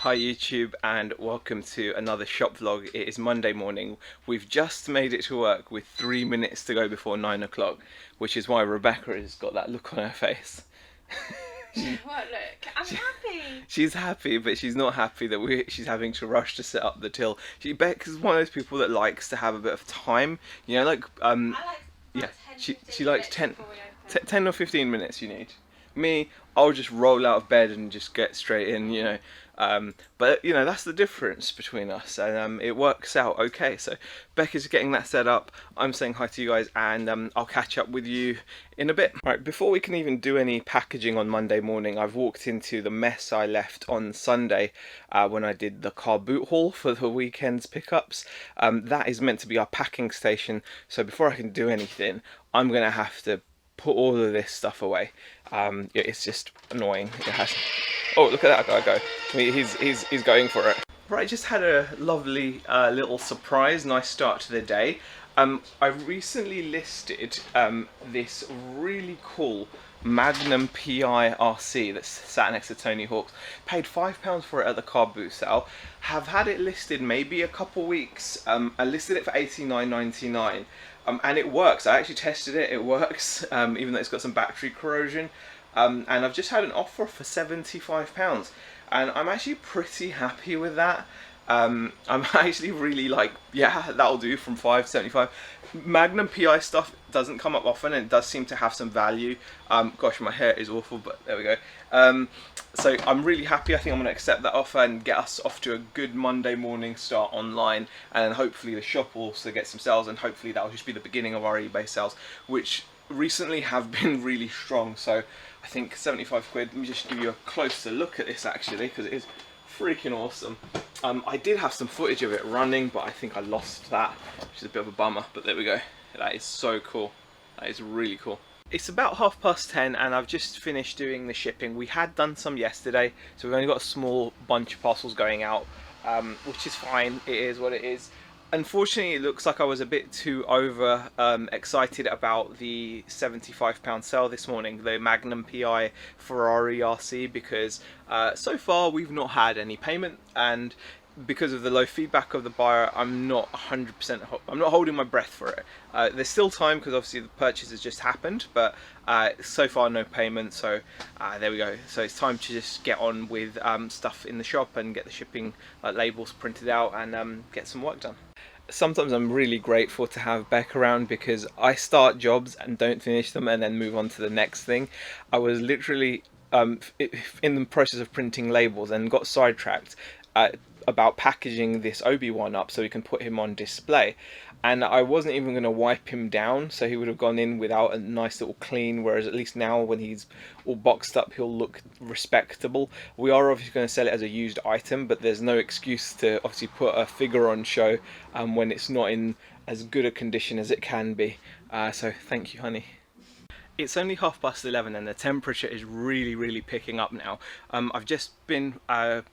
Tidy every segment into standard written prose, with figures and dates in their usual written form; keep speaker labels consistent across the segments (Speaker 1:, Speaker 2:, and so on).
Speaker 1: Hi YouTube and welcome to another shop vlog. It is Monday morning. We've just made it to work with 3 minutes to go before 9 o'clock, which is why Rebecca has got that look on her face.
Speaker 2: What look? I'm happy.
Speaker 1: She's happy, but she's not happy that she's having to rush to set up the till. Becca's one of those people that likes to have a bit of time, you know, like
Speaker 2: I like
Speaker 1: yeah,
Speaker 2: 10,
Speaker 1: she likes 10 or 15 minutes you need. Me, I'll just roll out of bed and just get straight in, you know. But you know, that's the difference between us, and it works out okay. So Becca's getting that set up, I'm saying hi to you guys, and I'll catch up with you in a bit. Right, before we can even do any packaging on Monday morning, I've walked into the mess I left on Sunday when I did the car boot haul for the weekend's pickups. That is meant to be our packing station, so before I can do anything, I'm gonna have to put all of this stuff away. It's just annoying. It has. Oh, look at that guy go! I mean, he's going for it. Right, just had a lovely little surprise. Nice start to the day. I recently listed this really cool Magnum PI RC that's sat next to Tony Hawk's. Paid £5 for it at the car boot sale. Have had it listed maybe a couple weeks. I listed it for £89.99. And it works. I actually tested it. It works, even though it's got some battery corrosion. And I've just had an offer for £75, and I'm actually pretty happy with that. I'm actually really like, yeah, that'll do from £5.75. Magnum PI stuff doesn't come up often, and it does seem to have some value. Gosh, my hair is awful, but there we go. So I'm really happy. I think I'm going to accept that offer and get us off to a good Monday morning start online, and then hopefully the shop will also get some sales, and hopefully that'll just be the beginning of our eBay sales, which recently have been really strong. So I think 75 quid. Let me just give you a closer look at this actually, because it is freaking awesome. I did have some footage of it running, but I think I lost that, which is a bit of a bummer, but there we go. That is so cool. That is really cool. It's about 10:30 and I've just finished doing the shipping. We had done some yesterday, so we've only got a small bunch of parcels going out, which is fine. It is what it is. Unfortunately, it looks like I was a bit too excited about the £75 sale this morning, the Magnum PI Ferrari RC, because so far we've not had any payment, and because of the low feedback of the buyer, I'm not 100%. I'm not holding my breath for it. There's still time because obviously the purchase has just happened, but so far no payment. So there we go. So it's time to just get on with stuff in the shop and get the shipping labels printed out and get some work done. Sometimes I'm really grateful to have Beck around, because I start jobs and don't finish them and then move on to the next thing. I was literally in the process of printing labels and got sidetracked about packaging this Obi-Wan up so we can put him on display, and I wasn't even going to wipe him down, so he would have gone in without a nice little clean, whereas at least now when he's all boxed up he'll look respectable. We are obviously going to sell it as a used item, but there's no excuse to obviously put a figure on show when it's not in as good a condition as it can be. So thank you, honey. It's only 11:30 and the temperature is really picking up now. I've just been I've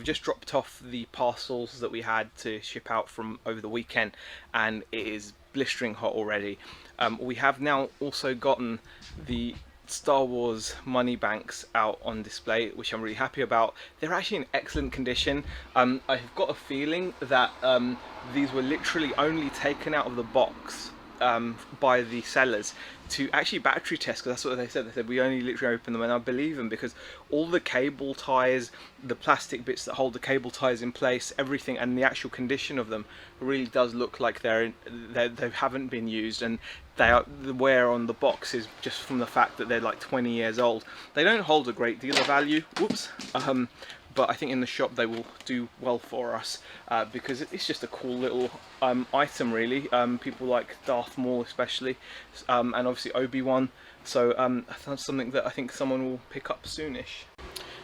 Speaker 1: just dropped off the parcels that we had to ship out from over the weekend, and it is blistering hot already. We have now also gotten the Star Wars money banks out on display, which I'm really happy about. They're actually in excellent condition. I've got a feeling that these were literally only taken out of the box by the sellers to actually battery test, because that's what they said. They said we only literally opened them, and I believe them, because all the cable ties, the plastic bits that hold the cable ties in place, everything, and the actual condition of them really does look like they haven't been used, and the wear on the box is just from the fact that they're like 20 years old. They don't hold a great deal of value, whoops, but I think in the shop they will do well for us, because it's just a cool little item really. People like Darth Maul especially, and obviously Obi-Wan, so that's something that I think someone will pick up soonish.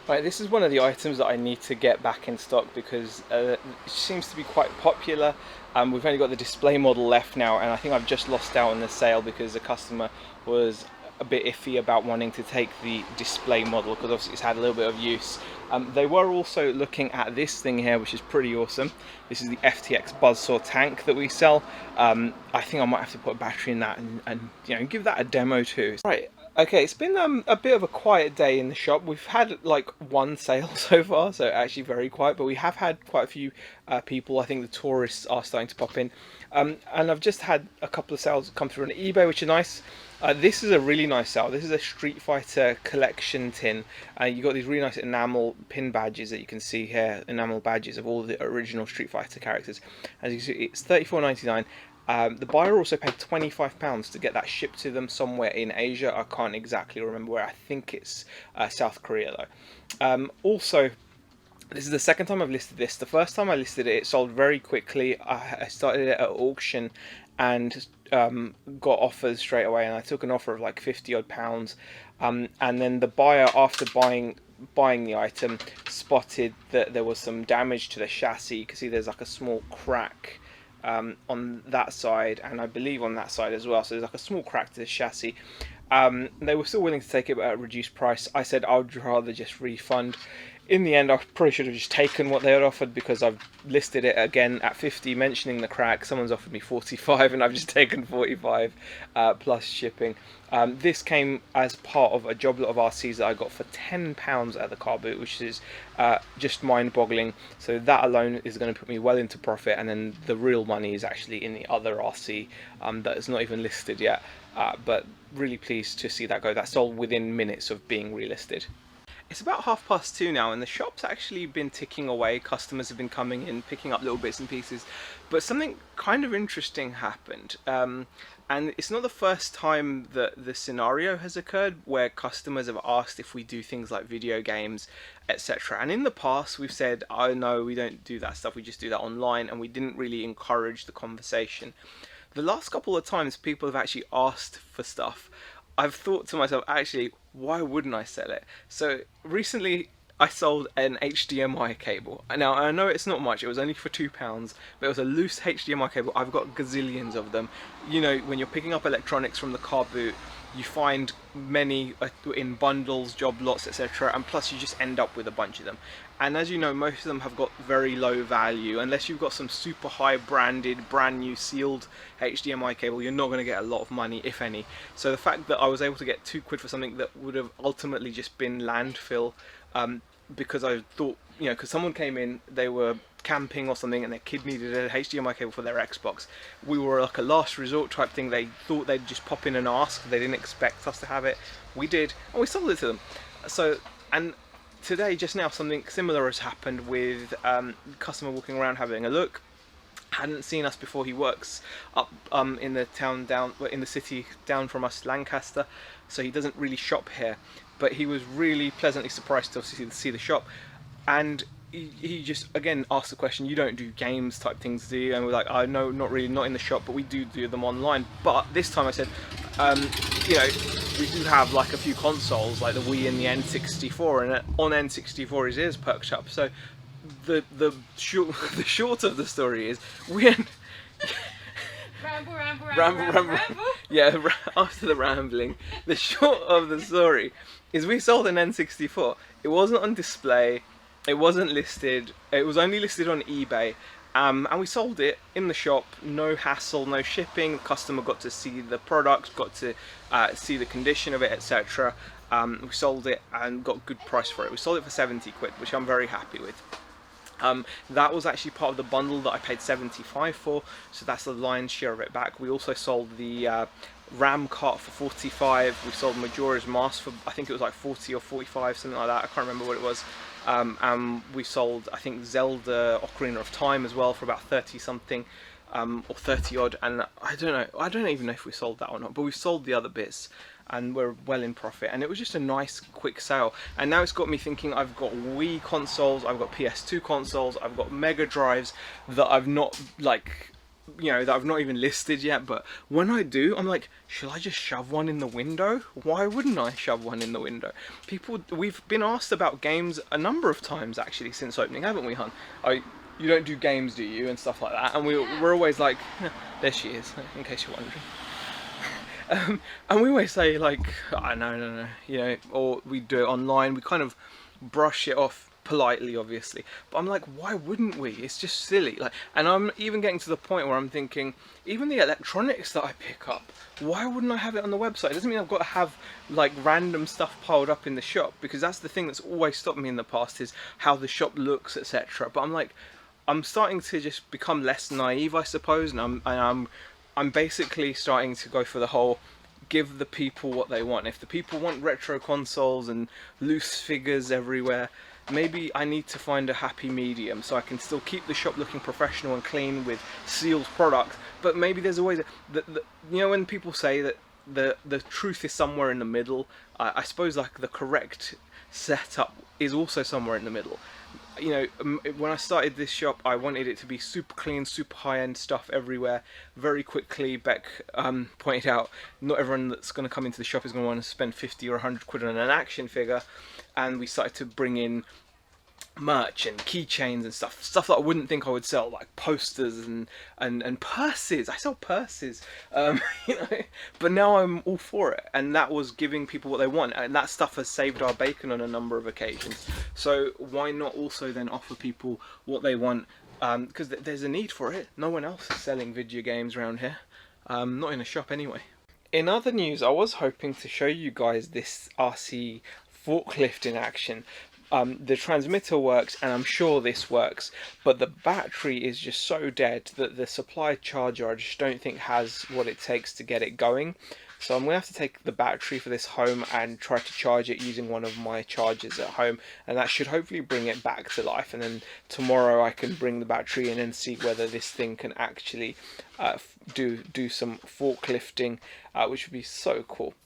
Speaker 1: Right, this is one of the items that I need to get back in stock, because it seems to be quite popular. We've only got the display model left now, and I think I've just lost out on the sale because the customer was a bit iffy about wanting to take the display model, because obviously it's had a little bit of use. They were also looking at this thing here, which is pretty awesome. This is the FTX Buzzsaw tank that we sell. I think I might have to put a battery in that and you know, give that a demo too. Right, Okay, it's been a bit of a quiet day in the shop. We've had like one sale so far, so actually very quiet. But we have had quite a few people. I think the tourists are starting to pop in, and I've just had a couple of sales come through on eBay, which are nice. This is a really nice sale. This is a Street Fighter collection tin. You got these really nice enamel pin badges that you can see here, enamel badges of all the original Street Fighter characters. As you see, it's £34.99. The buyer also paid £25 to get that shipped to them somewhere in Asia. I can't exactly remember where. I think it's South Korea though. Also, this is the second time I've listed this. The first time I listed it, it sold very quickly. I started it at auction and got offers straight away, and I took an offer of like 50 odd pounds. And then the buyer, after buying the item, spotted that there was some damage to the chassis. You can see there's like a small crack on that side, and I believe on that side as well. So there's like a small crack to the chassis. They were still willing to take it at a reduced price. I said I would rather just refund. In the end, I probably should have just taken what they had offered, because I've listed it again at 50, mentioning the crack. Someone's offered me 45, and I've just taken 45 plus shipping. This came as part of a job lot of RCs that I got for £10 at the car boot, which is just mind-boggling. So that alone is going to put me well into profit, and then the real money is actually in the other RC that is not even listed yet. But really pleased to see that go. That sold within minutes of being relisted. It's about 2:30 now, and the shop's actually been ticking away. Customers have been coming in, picking up little bits and pieces, but something kind of interesting happened. And it's not the first time that the scenario has occurred where customers have asked if we do things like video games, etc. And in the past we've said, oh no, we don't do that stuff, we just do that online, and we didn't really encourage the conversation. The last couple of times people have actually asked for stuff, I've thought to myself, actually, why wouldn't I sell it? So recently I sold an HDMI cable. Now I know it's not much, it was only for £2, but it was a loose HDMI cable. I've got gazillions of them. You know, when you're picking up electronics from the car boot, you find many in bundles, job lots, etc. And plus you just end up with a bunch of them. And as you know, most of them have got very low value. Unless you've got some super high branded, brand new sealed HDMI cable, you're not going to get a lot of money, if any. So the fact that I was able to get £2 for something that would have ultimately just been landfill, because I thought, you know, because someone came in, they were camping or something, and their kid needed a HDMI cable for their Xbox. We were like a last resort type thing. They thought they'd just pop in and ask. They didn't expect us to have it. We did, and we sold it to them. So, and today, just now, something similar has happened with a customer walking around having a look. Hadn't seen us before. He works up in the town down, in the city down from us, Lancaster, so he doesn't really shop here. But he was really pleasantly surprised to see the shop, and he just again asked the question, you don't do games type things, do you? And we're like, oh no, not really, not in the shop, but we do them online. But this time I said, you know, we do have like a few consoles like the Wii and the N64, and on N64 it is perked up. So the short of the story is ramble. Yeah, after the rambling, the short of the story is we sold an N64. It wasn't on display, it wasn't listed, it was only listed on eBay, and we sold it in the shop, no hassle, no shipping. The customer got to see the product, got to see the condition of it, etc. We sold it and got a good price for it. We sold it for 70 quid, which I'm very happy with. That was actually part of the bundle that I paid 75 for, so that's the lion's share of it back. We also sold the Ram cart for 45. We sold Majora's Mask for, I think it was like 40 or 45, something like that. I can't remember what it was. And we sold, I think, Zelda Ocarina of Time as well for about 30 something, or 30 odd. And I don't even know if we sold that or not, but we sold the other bits, and we're well in profit. And it was just a nice quick sale, and now it's got me thinking. I've got Wii consoles, I've got PS2 consoles, I've got Mega Drives that I've not, like, you know, that I've not even listed yet. But when I do, I'm like, should I just shove one in the window? Why wouldn't I shove one in the window? We've been asked about games a number of times actually since opening, haven't we, hon? You don't do games, do you, and stuff like that? And we're always like, there she is, in case you're wondering. And we always say like, oh, no, you know, or we do it online. We kind of brush it off politely, obviously. But I'm like, why wouldn't we? It's just silly. Like, and I'm even getting to the point where I'm thinking, even the electronics that I pick up, why wouldn't I have it on the website? It doesn't mean I've got to have like random stuff piled up in the shop, because that's the thing that's always stopped me in the past, is how the shop looks, etc. But I'm like, I'm starting to just become less naive, I suppose, and I'm basically starting to go for the whole give the people what they want. If the people want retro consoles and loose figures everywhere, maybe I need to find a happy medium so I can still keep the shop looking professional and clean with sealed product. But maybe there's a way that you know, when people say that the truth is somewhere in the middle, I suppose like the correct setup is also somewhere in the middle. You know, when I started this shop, I wanted it to be super clean, super high-end stuff everywhere. Very quickly, Beck pointed out, not everyone that's going to come into the shop is going to want to spend 50 or 100 quid on an action figure. And we started to bring in merch and keychains and stuff that I wouldn't think I would sell, like posters and purses. I sell purses, you know, but now I'm all for it, and that was giving people what they want, and that stuff has saved our bacon on a number of occasions. So why not also then offer people what they want, because there's a need for it. No one else is selling video games around here, not in a shop anyway. In other news, I was hoping to show you guys this RC forklift in action. The transmitter works, and I'm sure this works, but the battery is just so dead that the supply charger I just don't think has what it takes to get it going. So I'm going to have to take the battery for this home and try to charge it using one of my chargers at home, and that should hopefully bring it back to life. And then tomorrow I can bring the battery in and see whether this thing can actually do some forklifting, which would be so cool.